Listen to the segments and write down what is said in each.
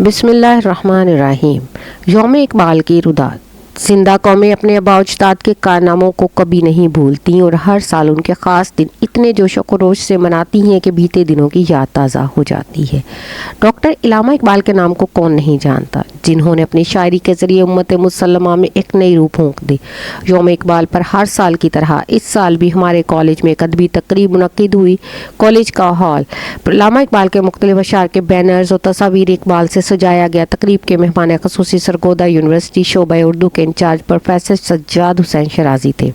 بسم اللہ الرحمن الرحیم۔ یوم اقبال کی روداد۔ زندہ قومیں اپنے آباء و اجداد کے کارناموں کو کبھی نہیں بھولتی اور ہر سال ان کے خاص دن اتنے جوش و خروش سے مناتی ہیں کہ بیتے دنوں کی یاد تازہ ہو جاتی ہے۔ ڈاکٹر علامہ اقبال کے نام کو کون نہیں جانتا، جنہوں نے اپنی شاعری کے ذریعے امت مسلمہ میں ایک نئی روح پھونک دی۔ یوم اقبال پر ہر سال کی طرح اس سال بھی ہمارے کالج میں ایک ادبی تقریب منعقد ہوئی۔ کالج کا ہال علامہ اقبال کے مختلف اشعار کے بینرز اور تصاویر اقبال سے سجایا گیا۔ تقریب کے مہمان خصوصی سرگودا یونیورسٹی شعبہ اردو کے انچارج پروفیسر سجاد حسین شرازی تھے،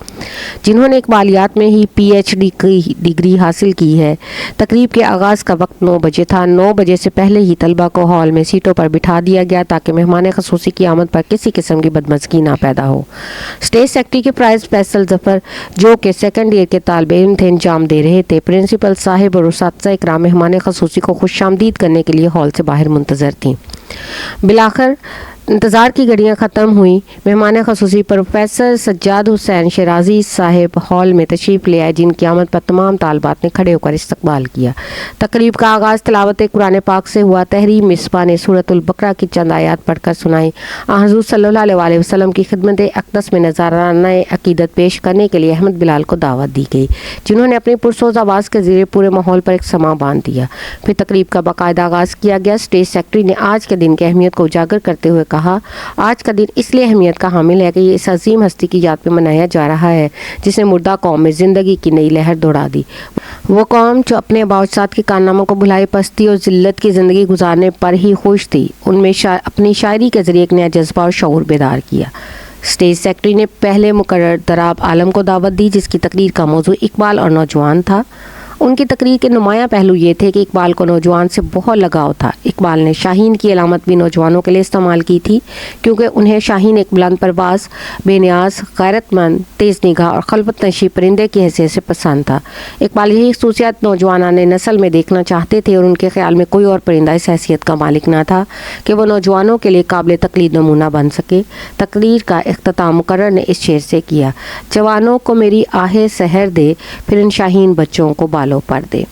جنہوں نے اقبالیات میں ہی پی ایچ ڈی کی ڈگری حاصل کی ہے۔ تقریب کے آغاز کا وقت 9 بجے تھا۔ 9 بجے سے پہلے ہی طلبہ کو ہال میں سیٹوں پر بٹھا دیا گیا تاکہ مہمان خصوصی کی آمد پر کسی قسم کی بدمزگی نہ پیدا ہو۔ اسٹیج سیکرٹری کے پرائز فیصل ظفر، جو کہ سیکنڈ ایئر کے طالب علم تھے، انجام دے رہے تھے۔ پرنسپل صاحب اور اساتذہ اکرام مہمان خصوصی کو خوش آمدید کرنے کے لیے ہال سے باہر منتظر تھیں۔ بالآخر انتظار کی گھڑیاں ختم ہوئیں۔ مہمان خصوصی پروفیسر سجاد حسین شرازی صاحب ہال میں تشریف لے آئے، جن کی آمد پر تمام طالبات نے کھڑے ہو کر استقبال کیا۔ تقریب کا آغاز تلاوت قرآن پاک سے ہوا۔ تحریر مصباح نے سورۃ البقرہ کی چند آیات پڑھ کر سنائیں۔ حضور صلی اللہ علیہ وسلم کی خدمت اقدس میں نذرانہ عقیدت پیش کرنے کے لیے احمد بلال کو دعوت دی گئی، جنہوں نے اپنی پرسوز آواز کے ذریعے پورے ماحول پر ایک سماں باندھ دیا۔ پھر تقریب کا باقاعدہ آغاز کیا گیا۔ اسٹیج سیکرٹری نے آج کے دن کی اہمیت کو اجاگر کرتے ہوئے کہا، آج کا دن اس لیے اہمیت کا حامل ہے کہ یہ اس عظیم ہستی کی یاد میں منایا جا رہا ہے جس نے مردہ قوم میں زندگی کی نئی لہر دوڑا دی۔ وہ قوم جو اپنے آباء و اجداد کے کارناموں کو بھلائے پستی اور ذلت کی زندگی گزارنے پر ہی خوش تھی، ان میں اپنی شاعری کے ذریعے ایک نیا جذبہ اور شعور بیدار کیا۔ اسٹیج سیکرٹری نے پہلے مقرر دراب عالم کو دعوت دی، جس کی تقریر کا موضوع اقبال اور نوجوان تھا۔ ان کی تقریر کے نمایاں پہلو یہ تھے کہ اقبال کو نوجوان سے بہت لگاؤ تھا۔ اقبال نے شاہین کی علامت بھی نوجوانوں کے لیے استعمال کی تھی، کیونکہ انہیں شاہین ایک بلند پرواز، بے نیاز، غیرت مند، تیز نگاہ اور خلوت نشیں پرندے کی حیثیت سے پسند تھا۔ اقبال یہی خصوصیات نوجوانان نسل میں دیکھنا چاہتے تھے اور ان کے خیال میں کوئی اور پرندہ اس حیثیت کا مالک نہ تھا کہ وہ نوجوانوں کے لیے قابل تقلید نمونہ بن سکے۔ تقریر کا اختتام مقرر نے اس شعر سے کیا، جوانوں کو میری آہ سحر دے، پھر ان شاہین بچوں کو بالوں پر دے۔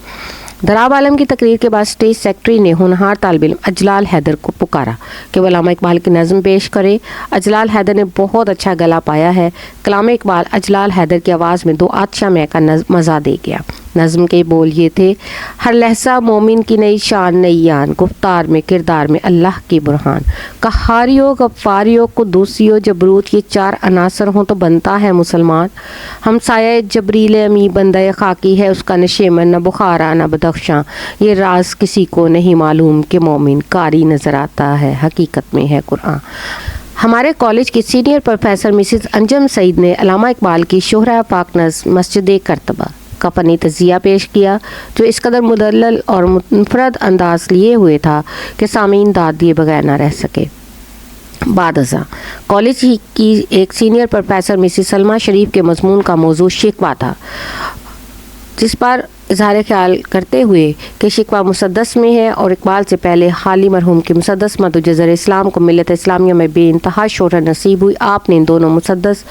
دراب عالم کی تقریر کے بعد اسٹیج سیکرٹری نے ہونہار طالب علم اجلال حیدر کو پکارا کہ وہ علامہ اقبال کی نظم پیش کرے۔ اجلال حیدر نے بہت اچھا گلا پایا ہے۔ کلام اقبال اجلال حیدر کی آواز میں دو آتشہ میں کا مزہ دے گیا۔ نظم کے بول یہ تھے، ہر لحظہ مومن کی نئی شان نئی آن، گفتار میں کردار میں اللہ کی برہان، قہاریو غفاریو قدوسیو جبروت، یہ 4 عناصر ہوں تو بنتا ہے مسلمان۔ ہم سایہ جبریل امی بندہ خاکی ہے، اس کا نشیمن نہ بخارا نہ بدخشاں، یہ راز کسی کو نہیں معلوم کہ مومن قاری نظر آتا ہے حقیقت میں ہے قرآن۔ ہمارے کالج کی سینئر پروفیسر مسز انجم سعید نے علامہ اقبال کی شہرہ پاک نظم مسجد کرتبہ کا فنی تجزیہ پیش کیا، جو اس قدر مدلل اور منفرد انداز لیے ہوئے تھا کہ سامعین داد دیے بغیر نہ رہ سکے۔ بعد ازاں کالج کی ایک سینئر پروفیسر مسز سلمہ شریف کے مضمون کا موضوع شکوہ تھا، جس پر اظہار خیال کرتے ہوئے کہ شکوہ مسدس میں ہے اور اقبال سے پہلے حالی مرحوم کی مسدس مد و جزر اسلام کو ملت اسلامیہ میں بے انتہا شہرت نصیب ہوئی، آپ نے ان دونوں مسدس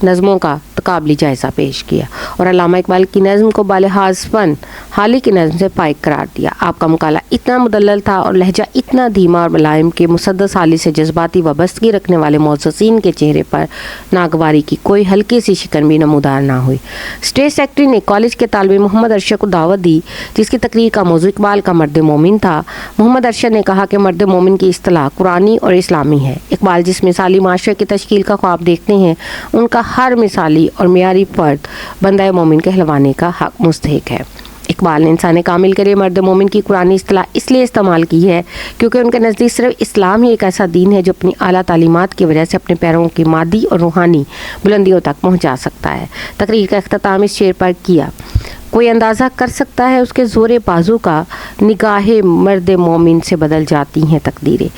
نظموں کا تقابلی جائزہ پیش کیا اور علامہ اقبال کی نظم کو بالحاظ فن حالی کی نظم سے فائق قرار دیا۔ آپ کا مقالہ اتنا مدلل تھا اور لہجہ اتنا دھیما اور ملائم کہ مسدس حالی سے جذباتی وابستگی رکھنے والے معززین کے چہرے پر ناگواری کی کوئی ہلکی سی شکن بھی نمودار نہ ہوئی۔ اسٹیج سیکرٹری نے کالج کے طالب محمد ارشد کو دعوت دی، جس کی تقریر کا موضوع اقبال کا مرد مومن تھا۔ محمد ارشد نے کہا کہ مرد مومن کی اصطلاح قرآنی اور اسلامی ہے۔ اقبال جس مثالی معاشرے کی تشکیل کا خواب دیکھتے ہیں، ان کا ہر مثالی اور معیاری فرد بندہ مومن کہلوانے کا حق مستحق ہے۔ اقبال نے انسان کامل کے لیے مرد مومن کی قرآنی اصطلاح اس لیے استعمال کی ہے کیونکہ ان کے نزدیک صرف اسلام ہی ایک ایسا دین ہے جو اپنی اعلیٰ تعلیمات کی وجہ سے اپنے پیروں کی مادی اور روحانی بلندیوں تک پہنچا سکتا ہے۔ تقریر کا اختتام اس شعر پر کیا، کوئی اندازہ کر سکتا ہے اس کے زور بازو کا، نگاہ مرد مومن سے بدل جاتی ہیں تقدیریں۔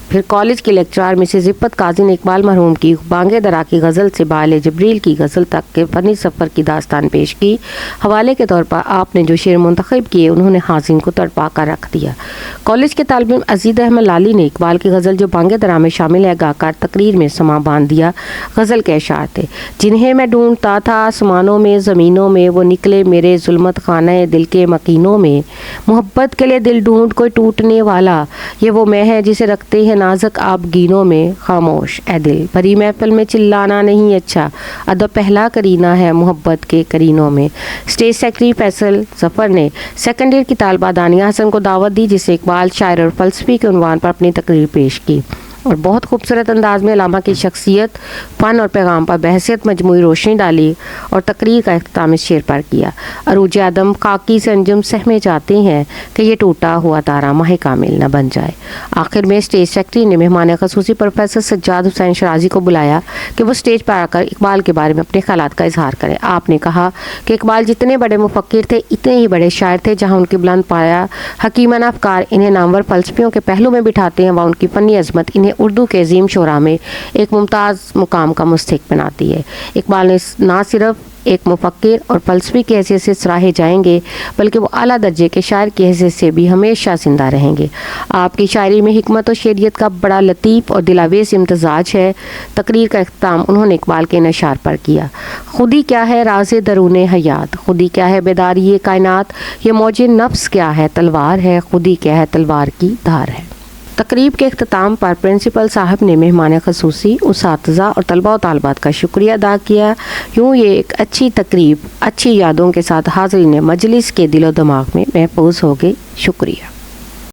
پھر کالج کے لیکچرار مسز عفت قاضی نے اقبال مرحوم کی بانگے درا کی غزل سے بال جبریل کی غزل تک کے فنی سفر کی داستان پیش کی۔ حوالے کے طور پر آپ نے جو شعر منتخب کیے انہوں نے حاضرین کو تڑپا کر رکھ دیا۔ کالج کے طالب علم عزیز احمد لالی نے اقبال کی غزل جو بانگے درا میں شامل ہے گا کر تقریر میں سما باندھ دیا۔ غزل کے اشعار تھے: جنہیں میں ڈھونڈتا تھا آسمانوں میں زمینوں میں، وہ نکلے میرے ظلمت خانہ دل کے مکینوں میں۔ محبت کے لیے دل ڈھونڈ کوئی ٹوٹنے والا، یہ وہ میں ہے جسے رکھتے ہیں نازک آپ گینوں میں۔ خاموش اے دل، بھری محفل میں چلانا نہیں اچھا، ادب پہلا کرینہ ہے محبت کے کرینوں میں۔ اسٹیج سیکرٹری فیصل ظفر نے سیکنڈ ایئر کی طالبہ دانیہ حسن کو دعوت دی، جسے اقبال شاعر اور فلسفی کے عنوان پر اپنی تقریر پیش کی اور بہت خوبصورت انداز میں علامہ کی شخصیت، فن اور پیغام پر بحثیت مجموعی روشنی ڈالی اور تقریر کا اختتام اس شعر پر کیا: عروج آدم خاکی سے انجم سہمے جاتے ہیں کہ یہ ٹوٹا ہوا تارا ماہ کامل نہ بن جائے۔ آخر میں اسٹیج سیکرٹری نے مہمان خصوصی پروفیسر سجاد حسین شرازی کو بلایا کہ وہ اسٹیج پر آ کر اقبال کے بارے میں اپنے خیالات کا اظہار کریں۔ آپ نے کہا کہ اقبال جتنے بڑے مفکر تھے اتنے ہی بڑے شاعر تھے۔ جہاں ان کی بلند پایا حکیمانہ افکار انہیں نامور فلسفیوں کے پہلو میں بٹھاتے ہیں، وہاں ان کی فنی عظمت انہیں اردو کے عظیم شعراء میں ایک ممتاز مقام کا مستحق بناتی ہے۔ اقبال نے نہ صرف ایک مفکر اور فلسفی کی حیثیت سے سراہے جائیں گے بلکہ وہ اعلیٰ درجے کے شاعر کی حیثیت سے بھی ہمیشہ زندہ رہیں گے۔ آپ کی شاعری میں حکمت و شعریت کا بڑا لطیف اور دلاویز امتزاج ہے۔ تقریر کا اختتام انہوں نے اقبال کے اشعار پر کیا: خودی کیا ہے راز درون حیات، خودی کیا ہے بیداری کائنات، یہ موج نفس کیا ہے تلوار ہے، خودی کیا ہے تلوار کی دھار ہے۔ تقریب کے اختتام پر پرنسپل صاحب نے مہمان خصوصی، اساتذہ اور طلباء و طالبات کا شکریہ ادا کیا۔ یوں یہ ایک اچھی تقریب اچھی یادوں کے ساتھ حاضرین مجلس کے دل و دماغ میں محفوظ ہو گئی۔ شکریہ۔